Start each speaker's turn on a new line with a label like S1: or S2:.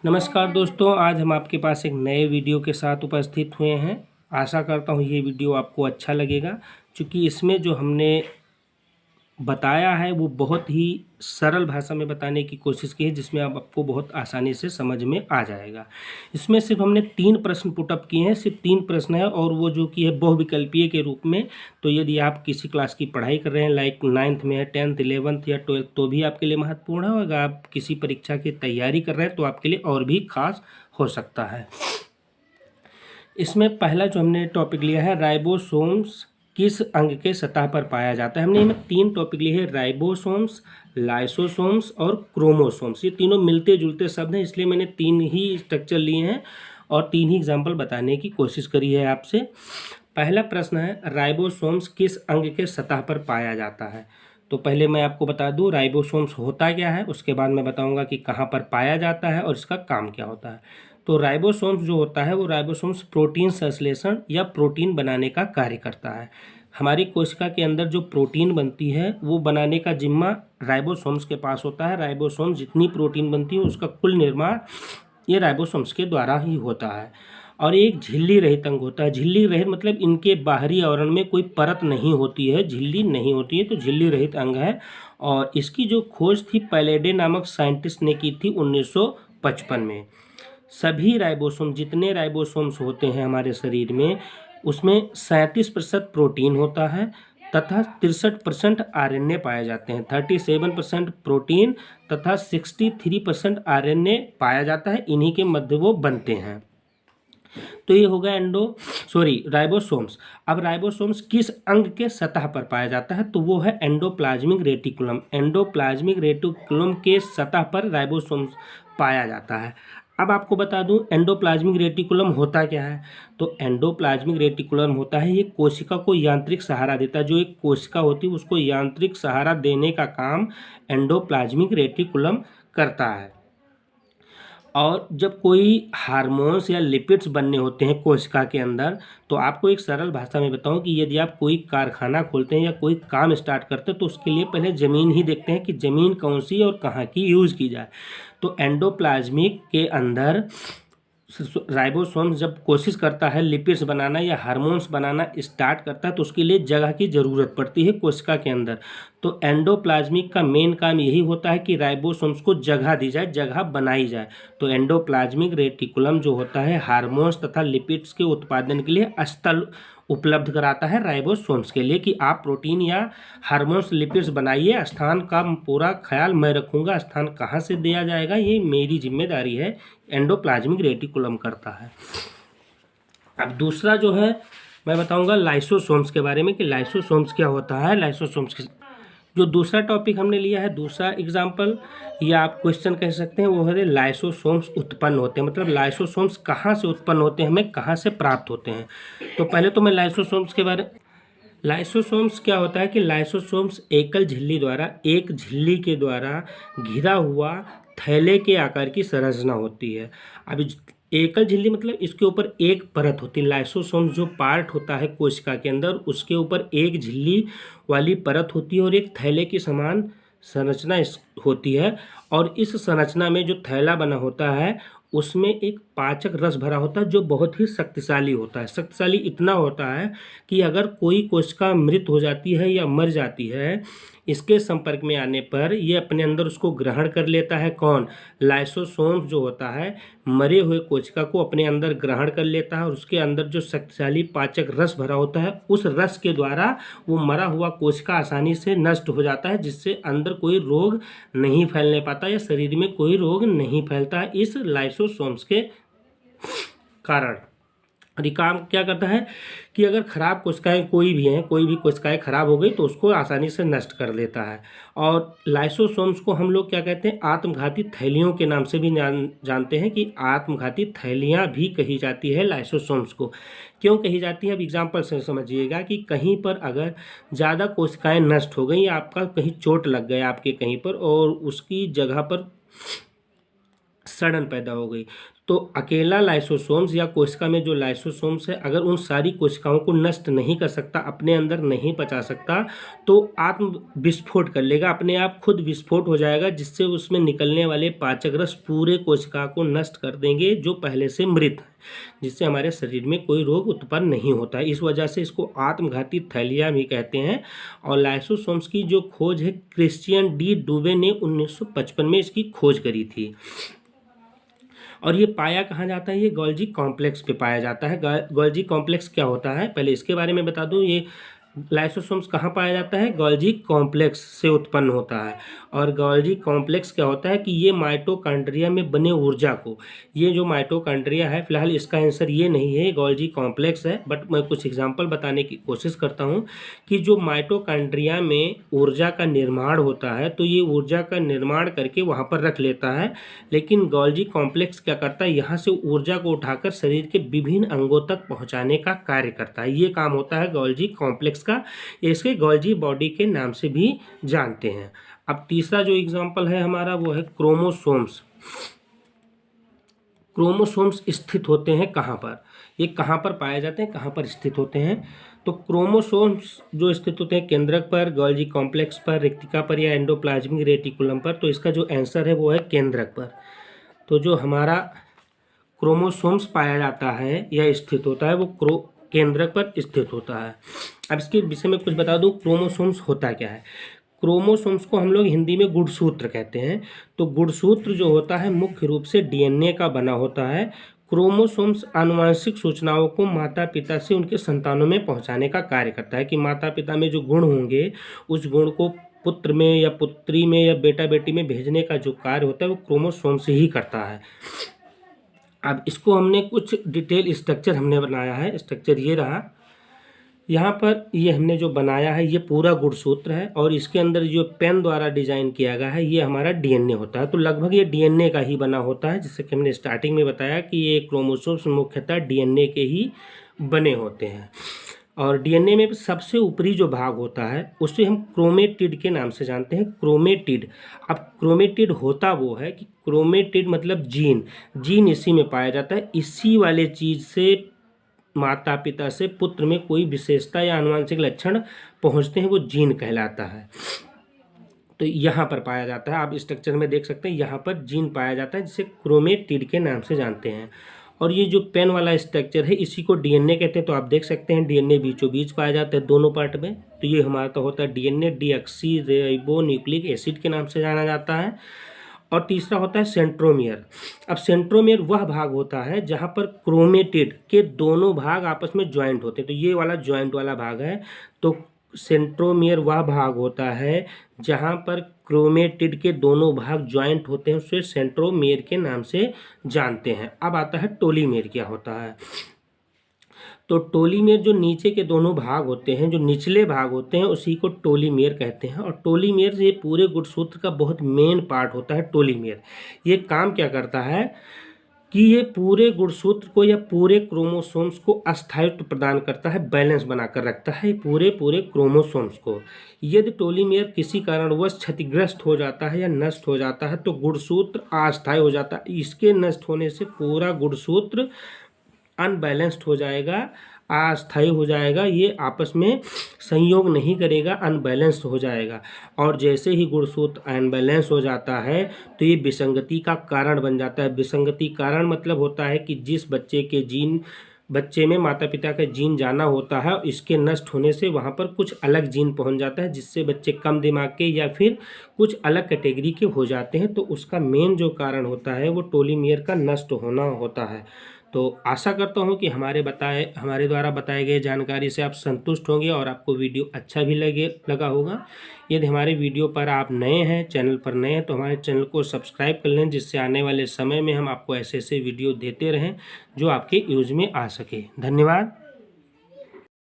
S1: नमस्कार दोस्तों, आज हम आपके पास एक नए वीडियो के साथ उपस्थित हुए हैं। आशा करता हूँ ये वीडियो आपको अच्छा लगेगा, क्योंकि इसमें जो हमने बताया है वो बहुत ही सरल भाषा में बताने की कोशिश की है, जिसमें अब आपको बहुत आसानी से समझ में आ जाएगा। इसमें सिर्फ हमने 3 प्रश्न पुटअप किए हैं, सिर्फ 3 प्रश्न है, और वो जो कि है बहुविकल्पीय के रूप में। तो यदि आप किसी क्लास की पढ़ाई कर रहे हैं, लाइक 9th में है, 10th 11th या 12th, तो भी आपके लिए महत्वपूर्ण है। और अगर आप किसी परीक्षा की तैयारी कर रहे हैं तो आपके लिए और भी खास हो सकता है। इसमें पहला जो हमने टॉपिक लिया है, राइबोसोम्स किस अंग के सतह पर पाया जाता है। हमने इनमें 3 टॉपिक लिए हैं, राइबोसोम्स, लाइसोसोम्स और क्रोमोसोम्स। ये तीनों मिलते जुलते शब्द हैं, इसलिए मैंने 3 ही स्ट्रक्चर लिए हैं और 3 ही एग्जाम्पल बताने की कोशिश करी है आपसे। पहला प्रश्न है, राइबोसोम्स किस अंग के सतह पर पाया जाता है। तो पहले मैं आपको बता दूं राइबोसोम्स होता क्या है, उसके बाद मैं बताऊंगा कि कहाँ पर पाया जाता है और इसका काम क्या होता है। तो राइबोसोम्स जो होता है वो राइबोसोम्स प्रोटीन संश्लेषण या प्रोटीन बनाने का कार्य करता है। हमारी कोशिका के अंदर जो प्रोटीन बनती है वो बनाने का जिम्मा राइबोसोम्स के पास होता है। राइबोसोम्स जितनी प्रोटीन बनती है उसका कुल निर्माण ये राइबोसोम्स के द्वारा ही होता है। और एक झिल्ली रहित अंग होता है। झिल्ली रहित मतलब इनके बाहरी आवरण में कोई परत नहीं होती है, झिल्ली नहीं होती है, तो झिल्ली रहित अंग है। और इसकी जो खोज थी पैलेडे नामक साइंटिस्ट ने की थी 1955 में। सभी राइबोसोम, जितने राइबोसोम्स होते हैं हमारे शरीर में, उसमें 37% प्रोटीन होता है तथा 63% आरएनए पाए जाते हैं। 37% प्रोटीन तथा 63% आरएनए पाया जाता है, इन्हीं के मध्य वो बनते हैं। तो ये हो गया राइबोसोम्स। अब राइबोसोम्स किस अंग के सतह पर पाया जाता है, तो वो है एंडोप्लाज्मिक रेटिकुलम। एंडोप्लाज्मिक रेटिकुलम के सतह पर राइबोसोम्स पाया जाता है। अब आपको बता दूं एंडोप्लाज्मिक रेटिकुलम होता क्या है। तो एंडोप्लाज्मिक रेटिकुलम होता है, ये कोशिका को यांत्रिक सहारा देता है। जो एक कोशिका होती है उसको यांत्रिक सहारा देने का काम एंडोप्लाज्मिक रेटिकुलम करता है। और जब कोई हार्मोन्स या लिपिड्स बनने होते हैं कोशिका के अंदर, तो आपको एक सरल भाषा में बताऊं कि यदि आप कोई कारखाना खोलते हैं या कोई काम स्टार्ट करते हैं तो उसके लिए पहले ज़मीन ही देखते हैं कि ज़मीन कौन सी और कहाँ की यूज़ की जाए। तो एंडोप्लाज्मिक के अंदर राइबोसोम्स जब कोशिश करता है लिपिड्स बनाना या हार्मोन्स बनाना स्टार्ट करता है, तो उसके लिए जगह की ज़रूरत पड़ती है कोशिका के अंदर। तो एंडोप्लाज्मिक का मेन काम यही होता है कि राइबोसोम्स को जगह दी जाए, जगह बनाई जाए। तो एंडोप्लाज्मिक रेटिकुलम जो होता है हार्मोन्स तथा लिपिड्स के उत्पादन के लिए स्थल उपलब्ध कराता है राइबोसोम्स के लिए, कि आप प्रोटीन या हार्मोन्स लिपिड्स बनाइए, स्थान का पूरा ख्याल मैं रखूँगा, स्थान कहाँ से दिया जाएगा ये मेरी जिम्मेदारी है, एंडोप्लाज्मिक रेटिकुलम करता है। अब दूसरा जो है मैं बताऊंगा लाइसोसोम्स के बारे में कि लाइसोसोम्स क्या होता है। लाइसोसोम्स जो दूसरा टॉपिक हमने लिया है, दूसरा एग्जाम्पल या आप क्वेश्चन कह सकते हैं, वो है लाइसोसोम्स उत्पन्न होते हैं। मतलब लाइसोसोम्स कहाँ से उत्पन्न होते हैं, हमें कहाँ से प्राप्त होते हैं। तो पहले तो मैं लाइसोसोम्स क्या होता है कि लाइसोसोम्स एकल झिल्ली द्वारा, एक झिल्ली के द्वारा घिरा हुआ थैले के आकार की संरचना होती है। अब एकल झिल्ली मतलब इसके ऊपर एक परत होती है। लाइसोसोम्स जो पार्ट होता है कोशिका के अंदर, उसके ऊपर एक झिल्ली वाली परत होती है और एक थैले की समान संरचना होती है। और इस संरचना में जो थैला बना होता है उसमें एक पाचक रस भरा होता है जो बहुत ही शक्तिशाली होता है। शक्तिशाली इतना होता है कि अगर कोई कोशिका मृत हो जाती है या मर जाती है, इसके संपर्क में आने पर ये अपने अंदर उसको ग्रहण कर लेता है। कौन? लाइसोसोम्स जो होता है मरे हुए कोशिका को अपने अंदर ग्रहण कर लेता है, और उसके अंदर जो शक्तिशाली पाचक रस भरा होता है उस रस के द्वारा वो मरा हुआ कोशिका आसानी से नष्ट हो जाता है, जिससे अंदर कोई रोग नहीं फैलने पाता या शरीर में कोई रोग नहीं फैलता है इस लाइसोसोम्स के कारण। और ये काम क्या करता है कि अगर खराब कोशिकाएं कोई भी कोशिकाएं खराब हो गई तो उसको आसानी से नष्ट कर देता है। और लाइसोसोम्स को हम लोग क्या कहते हैं, आत्मघाती थैलियों के नाम से भी जानते हैं, कि आत्मघाती थैलियां भी कही जाती है लाइसोसोम्स को। क्यों कही जाती है, अब एग्जाम्पल से समझिएगा कि कहीं पर अगर ज़्यादा कोशिकाएँ नष्ट हो गई या आपका कहीं चोट लग गया आपके कहीं पर और उसकी जगह पर सड़न पैदा हो गई, तो अकेला लाइसोसोम्स या कोशिका में जो लाइसोसोम्स है अगर उन सारी कोशिकाओं को नष्ट नहीं कर सकता, अपने अंदर नहीं पचा सकता, तो आत्म विस्फोट कर लेगा, अपने आप खुद विस्फोट हो जाएगा, जिससे उसमें निकलने वाले पाचक रस पूरे कोशिका को नष्ट कर देंगे जो पहले से मृत है, जिससे हमारे शरीर में कोई रोग उत्पन्न नहीं होता है। इस वजह से इसको आत्मघाती थैलिया भी कहते हैं। और लाइसोसोम्स की जो खोज है क्रिश्चियन डी डुबे ने 1955 में इसकी खोज करी थी। और ये पाया कहाँ जाता है? ये गोल्जी कॉम्प्लेक्स पे पाया जाता है। गोल्जी कॉम्प्लेक्स क्या होता है पहले इसके बारे में बता दूं। ये लाइसोसोम्स कहाँ पाया जाता है? गोल्जी कॉम्प्लेक्स से उत्पन्न होता है। और गोल्जी कॉम्प्लेक्स क्या होता है कि ये माइटोकॉन्ड्रिया में बने ऊर्जा को, ये जो माइटोकॉन्ड्रिया है, फिलहाल इसका आंसर ये नहीं है, गोल्जी कॉम्प्लेक्स है, बट मैं कुछ एग्जांपल बताने की कोशिश करता हूँ कि जो माइटोकॉन्ड्रिया में ऊर्जा का निर्माण होता है तो ये ऊर्जा का निर्माण करके वहाँ पर रख लेता है, लेकिन गोल्जी कॉम्प्लेक्स क्या करता है, यहाँ से ऊर्जा को उठाकर शरीर के विभिन्न अंगों तक पहुँचाने का कार्य करता है। ये काम होता है गोल्जी कॉम्प्लेक्स का, इसके गोल्जी बॉडी के नाम से भी जानते हैं। अब तीसरा जो एग्जाम्पल है हमारा वो है क्रोमोसोम्स। क्रोमोसोम्स स्थित होते हैं कहाँ पर? ये कहाँ पर पाए जाते हैं, कहाँ पर स्थित होते हैं? तो क्रोमोसोम्स जो स्थित होते हैं केंद्रक पर, गोल्जी कॉम्प्लेक्स पर, रेक्टिका पर या एंडोप्लाज्मिक रेटिकुलम पर। तो इसका जो आंसर है वो है केंद्रक पर। तो जो हमारा क्रोमोसोम्स पाया जाता है या स्थित होता है वो केंद्रक पर स्थित होता है। अब इसके विषय में कुछ बता दूं, क्रोमोसोम्स होता क्या है। क्रोमोसोम्स को हम लोग हिंदी में गुणसूत्र कहते हैं। तो गुणसूत्र जो होता है मुख्य रूप से डीएनए का बना होता है। क्रोमोसोम्स आनुवंशिक सूचनाओं को माता पिता से उनके संतानों में पहुंचाने का कार्य करता है कि माता पिता में जो गुण होंगे उस गुण को पुत्र में या पुत्री में या बेटा बेटी में भेजने का जो कार्य होता है वो क्रोमोसोम से ही करता है। अब इसको हमने कुछ डिटेल स्ट्रक्चर हमने बनाया है। स्ट्रक्चर ये रहा, यहाँ पर ये हमने जो बनाया है ये पूरा गुणसूत्र है और इसके अंदर जो पेन द्वारा डिजाइन किया गया है ये हमारा डीएनए होता है। तो लगभग ये डीएनए का ही बना होता है, जैसे कि हमने स्टार्टिंग में बताया कि ये क्रोमोसोम्स मुख्यतः डीएनए के ही बने होते हैं। और डीएनए में सबसे ऊपरी जो भाग होता है उसे हम क्रोमेटिड के नाम से जानते हैं। क्रोमेटिड। अब क्रोमेटिड होता वो है कि क्रोमेटिड मतलब जीन, जीन इसी में पाया जाता है। इसी वाले चीज़ से माता पिता से पुत्र में कोई विशेषता या आनुवंशिक लक्षण पहुंचते हैं, वो जीन कहलाता है। तो यहाँ पर पाया जाता है, आप स्ट्रक्चर में देख सकते हैं यहाँ पर जीन पाया जाता है जिसे क्रोमेटिड के नाम से जानते हैं। और ये जो पेन वाला स्ट्रक्चर है इसी को डीएनए कहते हैं। तो आप देख सकते हैं डीएनए बीचों बीच पाया जाता है दोनों पार्ट में। तो ये हमारा तो होता है DNA deoxy ribo nucleic acid के नाम से जाना जाता है। और तीसरा होता है सेंट्रोमियर। अब सेंट्रोमियर वह भाग होता है जहाँ पर क्रोमेटिड के दोनों भाग आपस में ज्वाइंट होते हैं। तो ये वाला ज्वाइंट वाला भाग है। तो सेंट्रोमियर वह भाग होता है जहाँ पर क्रोमेटिड के दोनों भाग ज्वाइंट होते हैं, उसे सेंट्रोमियर के नाम से जानते हैं। अब आता है टोलीमेर क्या होता है। तो टोलीमेर जो नीचे के दोनों भाग होते हैं, जो निचले भाग होते हैं उसी को टोलीमेर कहते हैं। और टोलीमेर ये पूरे गुणसूत्र का बहुत मेन पार्ट होता है। टोलीमेर ये काम क्या करता है कि ये पूरे गुणसूत्र को या पूरे क्रोमोसोम्स को अस्थायित्व प्रदान करता है, बैलेंस बनाकर रखता है पूरे क्रोमोसोम्स को। यदि टोलीमेर किसी कारणवश क्षतिग्रस्त हो जाता है या नष्ट हो जाता है तो गुणसूत्र अस्थायी हो जाता है। इसके नष्ट होने से पूरा गुणसूत्र अनबैलेंस्ड हो जाएगा, अस्थायी हो जाएगा, ये आपस में संयोग नहीं करेगा, अनबैलेंस्ड हो जाएगा। और जैसे ही गुणसूत्र अनबैलेंस हो जाता है तो ये विसंगति का कारण बन जाता है। विसंगति कारण मतलब होता है कि जिस बच्चे में माता पिता का जीन जाना होता है, इसके नष्ट होने से वहाँ पर कुछ अलग जीन पहुँच जाता है जिससे बच्चे कम दिमाग के या फिर कुछ अलग कैटेगरी के हो जाते हैं। तो उसका मेन जो कारण होता है वो टोलीमेर का नष्ट होना होता है। तो आशा करता हूँ कि हमारे द्वारा बताए गए जानकारी से आप संतुष्ट होंगे और आपको वीडियो अच्छा भी लगा होगा। यदि हमारे वीडियो पर आप नए हैं, चैनल पर नए हैं, तो हमारे चैनल को सब्सक्राइब कर लें, जिससे आने वाले समय में हम आपको ऐसे वीडियो देते रहें जो आपके यूज़ में आ सके। धन्यवाद।